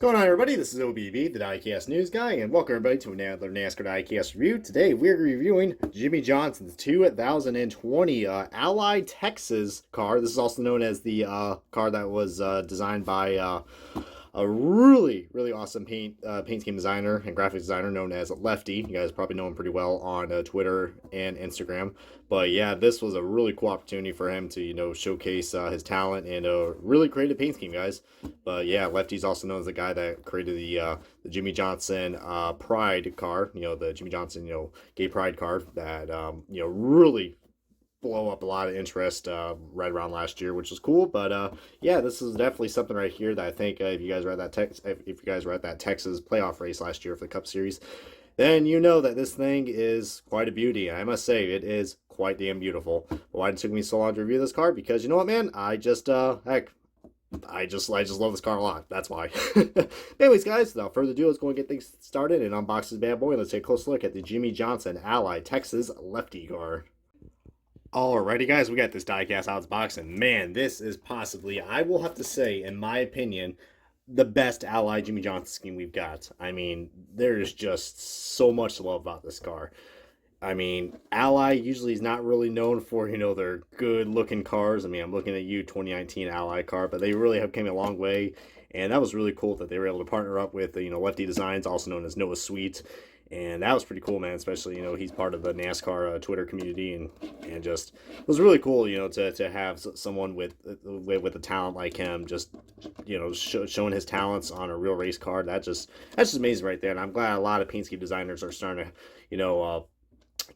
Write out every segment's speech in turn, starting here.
Going on, everybody? This is OBB, the Diecast News Guy, and welcome everybody to another NASCAR Diecast review. Today, we're reviewing Jimmie Johnson's 2020 Allied Texas car. This is also known as the car that was designed by a really awesome paint scheme designer and graphics designer known as Lefty. You guys probably know him pretty well on Twitter and Instagram. But yeah, this was a really cool opportunity for him to showcase his talent and really creative paint scheme, guys. But yeah, Lefty's also known as the guy that created the Jimmie Johnson Pride car. The Jimmie Johnson gay pride car that really blow up a lot of interest right around last year, which was cool. But yeah, this is definitely something right here that I think if you guys were at that Texas playoff race last year for the Cup Series, then you know that this thing is quite a beauty. I must say, it is quite damn beautiful. But why it took me so long to review this car? Because you know what, man, I just I just love this car a lot. That's why. Anyways, guys, without further ado, let's go and get things started and unbox this bad boy. And let's take a close look at the Jimmie Johnson Allied Texas Lefty car. Alrighty, guys, we got this diecast out of the box, and man, this is possibly, I will have to say, in my opinion, the best Allied Jimmie Johnson scheme we've got. I mean, there's just so much to love about this car. I mean, Ally usually is not really known for, their good-looking cars. I mean, I'm looking at you, 2019 Ally car, but they really have came a long way, and that was really cool that they were able to partner up with, Lefty Designs, also known as Noah Sweet. And that was pretty cool, man, especially, he's part of the NASCAR Twitter community, and just, it was really cool, to have someone with a talent like him just, showing his talents on a real race car. That's just amazing right there, and I'm glad a lot of paint scheme designers are starting to,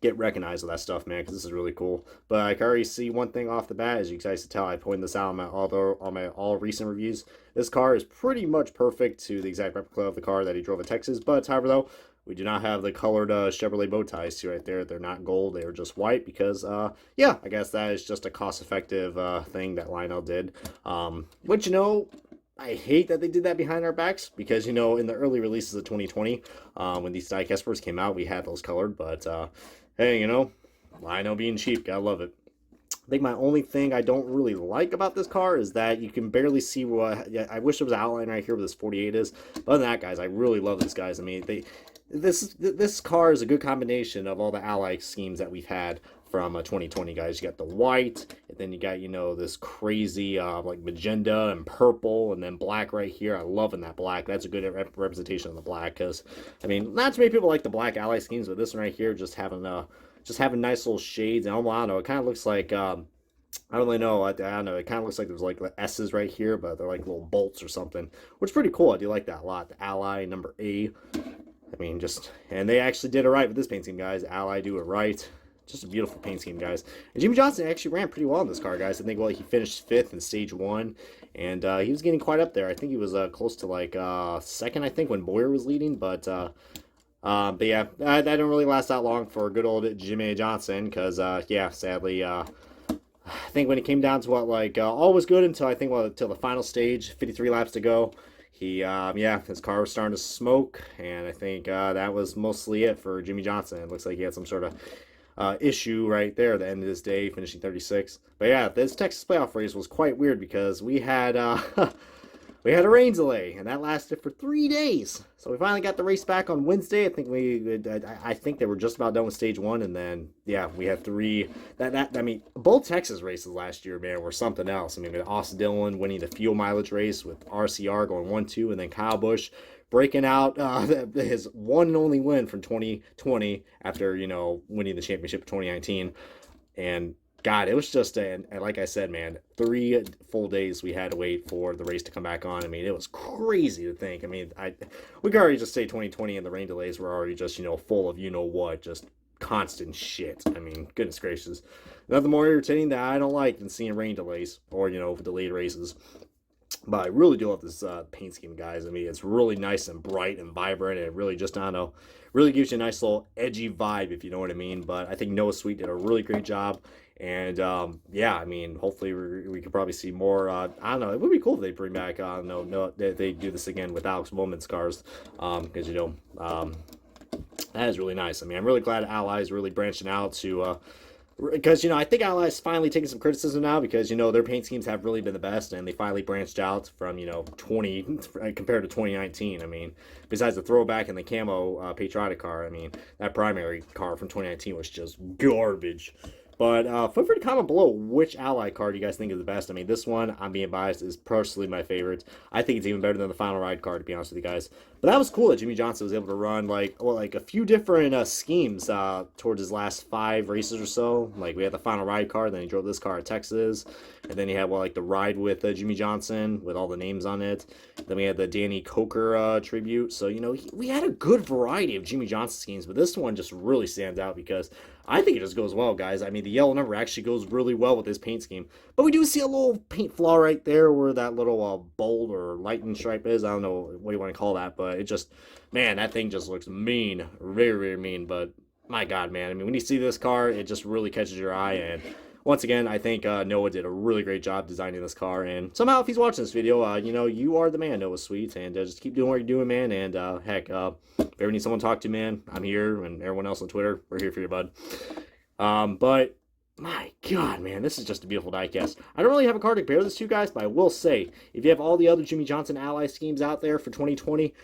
get recognized with that stuff, man, because this is really cool. But I can already see one thing off the bat, as you guys can tell, I pointed this out on my all recent reviews. This car is pretty much perfect to the exact replica of the car that he drove at Texas, but however, though, we do not have the colored Chevrolet bow ties see right there. They're not gold. They are just white because, yeah, I guess that is just a cost-effective thing that Lionel did. Which, I hate that they did that behind our backs because, in the early releases of 2020, when these diecast first came out, we had those colored. But, hey, Lionel being cheap, gotta love it. I think my only thing I don't really like about this car is that you can barely see what... I wish there was an outline right here where this 48 is. But other than that, guys, I really love this, guys. I mean, this car is a good combination of all the Ally schemes that we've had from 2020, guys. You got the white, and then you got, this crazy, like magenta and purple, and then black right here. I love in that black. That's a good representation of the black, because, I mean, not too many people like the black Ally schemes, but this one right here, just having nice little shades, and I don't know, it kind of looks like, I don't really know, I don't know, it kind of looks like there's like the S's right here, but they're like little bolts or something, which is pretty cool. I do like that a lot. The Ally number A. I mean, and they actually did it right with this paint scheme, guys. Ally do it right. Just a beautiful paint scheme, guys. And Jimmie Johnson actually ran pretty well in this car, guys. I think, he finished 5th in stage 1, and he was getting quite up there. I think he was close to, like, 2nd, I think, when Boyer was leading, but yeah, that didn't really last that long for good old Jimmie Johnson, because, yeah, sadly, I think when it came down to all was good until, I think, until the final stage, 53 laps to go. Yeah, his car was starting to smoke, and I think that was mostly it for Jimmie Johnson. It looks like he had some sort of issue right there at the end of this day, finishing 36. But yeah, this Texas playoff race was quite weird because we had we had a rain delay, and that lasted for 3 days. So we finally got the race back on Wednesday. I think they were just about done with stage 1, and then yeah, we had 3. I mean, both Texas races last year, man, were something else. I mean, we had Austin Dillon winning the fuel mileage race with RCR going 1-2, and then Kyle Busch breaking out his one and only win from 2020 after winning the championship of 2019, and God, it was just and like I said, man, 3 full days we had to wait for the race to come back on. I mean, it was crazy to think. I mean, we could already just say 2020 and the rain delays were already just full of what, just constant shit. I mean, goodness gracious, nothing more irritating that I don't like than seeing rain delays or delayed races. But I really do love this paint scheme, guys. I mean, it's really nice and bright and vibrant, and it really just, I don't know, really gives you a nice little edgy vibe, if you know what I mean. But I think Noah Sweet did a really great job. And, yeah, I mean, hopefully we could probably see more, I don't know, it would be cool if they bring back, they do this again with Alex Bowman's cars, because, that is really nice. I mean, I'm really glad Ally is really branching out to Because, I think Ally's finally taking some criticism now because, their paint schemes have really been the best and they finally branched out from, 20 compared to 2019. I mean, besides the throwback and the camo patriotic car, I mean, that primary car from 2019 was just garbage. But feel free to comment below which Ally card you guys think is the best. I mean, this one, I'm being biased, is personally my favorite. I think it's even better than the Final Ride card, to be honest with you guys. But that was cool that Jimmie Johnson was able to run like a few different schemes towards his last 5 races or so. Like we had the Final Ride card, then he drove this car at Texas, and then he had like the ride with Jimmie Johnson with all the names on it. Then we had the Danny Coker tribute. So we had a good variety of Jimmie Johnson schemes, but this one just really stands out because I think it just goes well, guys. I mean, the yellow number actually goes really well with this paint scheme. But we do see a little paint flaw right there where that little bold or lightning stripe is. I don't know what you want to call that, but it just, man, that thing just looks mean. Very, very mean. But my God, man. I mean, when you see this car, it just really catches your eye. And once again, I think Noah did a really great job designing this car. And somehow, if he's watching this video, you are the man, Noah Sweet. And just keep doing what you're doing, man. And heck, if you ever need someone to talk to, man, I'm here. And everyone else on Twitter, we're here for you, bud. But my God, man, this is just a beautiful diecast. I don't really have a card to compare this to, guys, but I will say, if you have all the other Jimmie Johnson Ally schemes out there for 2020,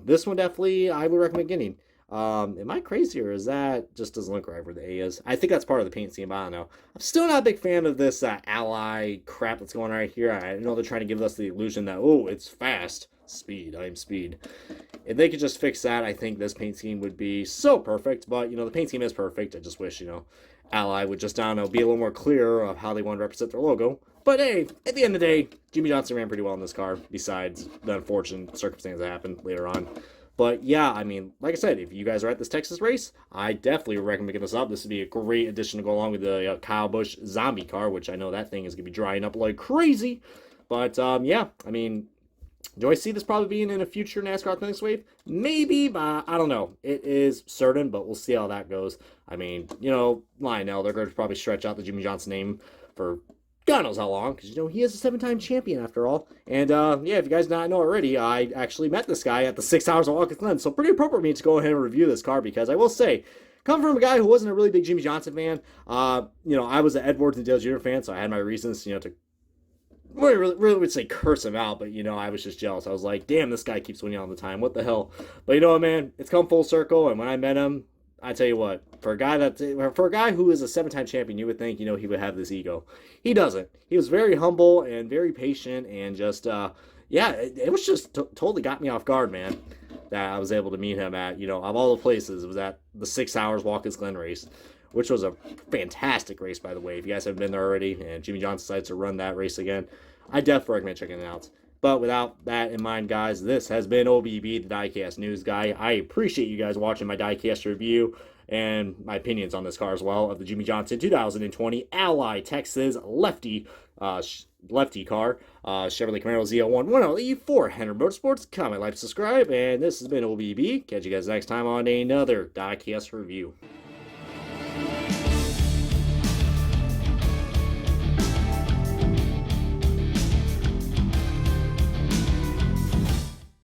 this one definitely I would recommend getting. Am I crazy, or is that just doesn't look right where the A is? I think that's part of the paint scheme, but I don't know. I'm still not a big fan of this Ally crap that's going on right here. I know they're trying to give us the illusion that, oh, it's fast. Speed, I'm speed. If they could just fix that, I think this paint scheme would be so perfect. But, the paint scheme is perfect. I just wish, Ally would just, I don't know, be a little more clear of how they want to represent their logo. But, hey, at the end of the day, Jimmie Johnson ran pretty well in this car, besides the unfortunate circumstance that happened later on. But, yeah, I mean, like I said, if you guys are at this Texas race, I definitely would recommend picking this up. This would be a great addition to go along with the Kyle Busch zombie car, which I know that thing is going to be drying up like crazy. But, yeah, I mean, do I see this probably being in a future NASCAR Authentic Wave? Maybe, but I don't know. It is certain, but we'll see how that goes. I mean, Lionel, they're going to probably stretch out the Jimmie Johnson name for God knows how long, because, he is a 7-time champion after all. And, yeah, if you guys not know already, I actually met this guy at the 6 Hours of Watkins Glen, so pretty appropriate for me to go ahead and review this car, because I will say, coming from a guy who wasn't a really big Jimmie Johnson fan, I was an Edwards and Dale Jr. fan, so I had my reasons, to really would say curse him out, but I was just jealous. I was like, damn, this guy keeps winning all the time. What the hell? But you know what, man? It's come full circle, and when I met him, I tell you what, for a guy who is a 7-time champion, you would think, he would have this ego. He doesn't. He was very humble and very patient, and just, yeah, it was just totally got me off guard, man, that I was able to meet him at, of all the places, it was at the 6 Hours Watkins Glen race, which was a fantastic race, by the way. If you guys haven't been there already, and Jimmie Johnson decides to run that race again, I definitely recommend checking it out. But without that in mind, guys, this has been OBB, the Diecast News Guy. I appreciate you guys watching my Diecast review and my opinions on this car as well, of the Jimmie Johnson 2020 Ally Texas Lefty car, Chevrolet Camaro Z01 1LE for Henry Motorsports. Comment, like, subscribe, and this has been OBB. Catch you guys next time on another Diecast review.